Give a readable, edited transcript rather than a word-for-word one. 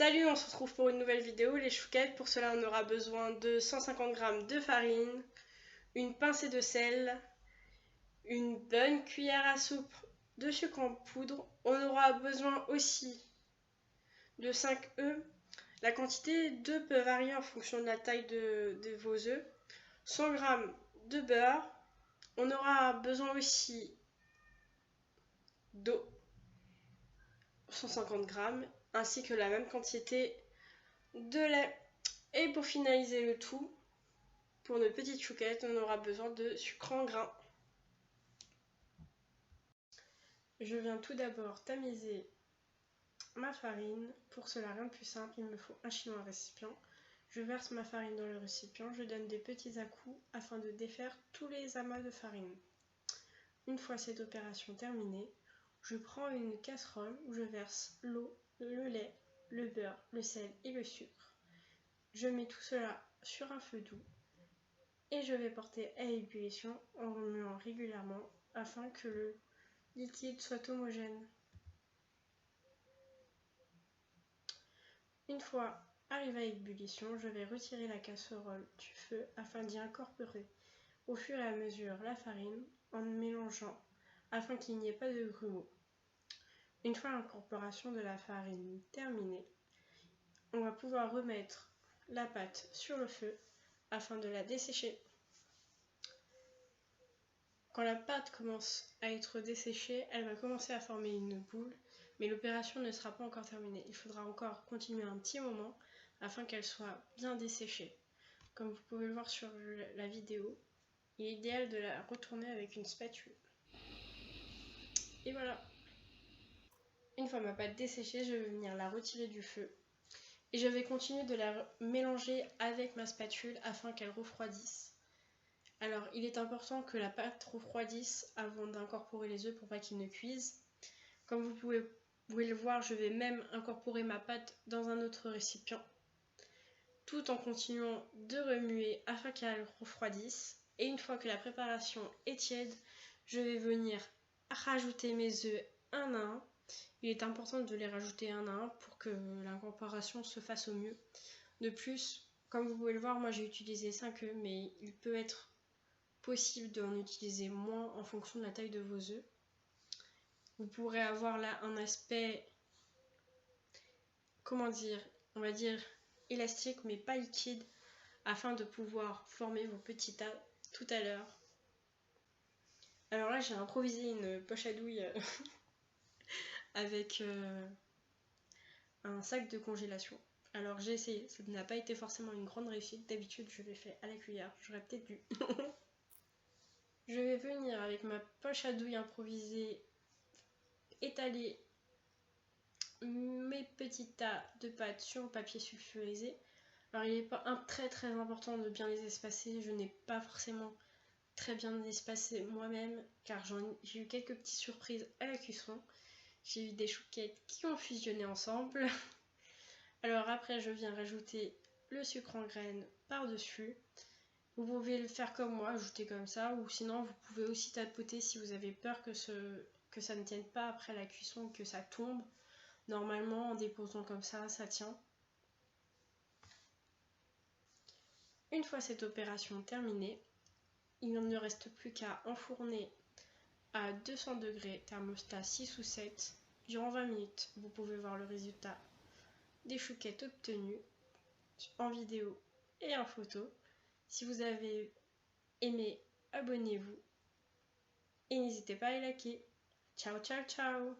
Salut, on se retrouve pour une nouvelle vidéo, les chouquettes. Pour cela, on aura besoin de 150 g de farine, une pincée de sel, une bonne cuillère à soupe de sucre en poudre. On aura besoin aussi de 5 œufs. La quantité d'œufs peut varier en fonction de la taille de vos œufs. 100 g de beurre. On aura besoin aussi d'eau, 150 g, ainsi que la même quantité de lait. Et pour finaliser le tout, pour nos petites chouquettes, on aura besoin de sucre en grains. Je viens tout d'abord tamiser ma farine. Pour cela, rien de plus simple, il me faut un chinois récipient. Je verse ma farine dans le récipient, je donne des petits à-coups afin de défaire tous les amas de farine. Une fois cette opération terminée, je prends une casserole où je verse l'eau, le lait, le beurre, le sel et le sucre. Je mets tout cela sur un feu doux et je vais porter à ébullition en remuant régulièrement afin que le liquide soit homogène. Une fois arrivé à ébullition, je vais retirer la casserole du feu afin d'y incorporer au fur et à mesure la farine en mélangeant afin qu'il n'y ait pas de grumeaux. Une fois l'incorporation de la farine terminée, on va pouvoir remettre la pâte sur le feu afin de la dessécher. Quand la pâte commence à être desséchée, elle va commencer à former une boule, mais l'opération ne sera pas encore terminée. Il faudra encore continuer un petit moment afin qu'elle soit bien desséchée. Comme vous pouvez le voir sur la vidéo, il est idéal de la retourner avec une spatule. Et voilà. Une fois ma pâte desséchée, je vais venir la retirer du feu. Et je vais continuer de la mélanger avec ma spatule afin qu'elle refroidisse. Alors, il est important que la pâte refroidisse avant d'incorporer les œufs pour pas qu'ils ne cuisent. Comme vous pouvez le voir, je vais même incorporer ma pâte dans un autre récipient, tout en continuant de remuer afin qu'elle refroidisse. Et une fois que la préparation est tiède, je vais venir rajouter mes œufs un à un. Il est important de les rajouter un à un pour que l'incorporation se fasse au mieux. De plus, comme vous pouvez le voir, moi j'ai utilisé 5 œufs, mais il peut être possible d'en utiliser moins en fonction de la taille de vos œufs. Vous pourrez avoir là un aspect, on va dire élastique mais pas liquide, afin de pouvoir former vos petits tas tout à l'heure. Alors là j'ai improvisé une poche à douille avec un sac de congélation. Alors j'ai essayé, ça n'a pas été forcément une grande réussite. D'habitude je l'ai fait à la cuillère, j'aurais peut-être dû. Je vais venir avec ma poche à douille improvisée étaler mes petits tas de pâtes sur le papier sulfurisé. Alors il n'est pas très important de bien les espacer, je n'ai pas forcément très bien espacé moi-même car j'ai eu quelques petites surprises à la cuisson. J'ai eu des chouquettes qui ont fusionné ensemble. Alors après je viens rajouter le sucre en graines par-dessus. Vous pouvez le faire comme moi, ajouter comme ça, ou sinon vous pouvez aussi tapoter si vous avez peur que ça ne tienne pas après la cuisson, que ça tombe. Normalement en déposant comme ça tient. Une fois cette opération terminée, il ne reste plus qu'à enfourner à 200 degrés, thermostat 6 ou 7, durant 20 minutes. Vous pouvez voir le résultat des chouquettes obtenues en vidéo et en photo. Si vous avez aimé, abonnez-vous et n'hésitez pas à liker. Ciao ciao ciao.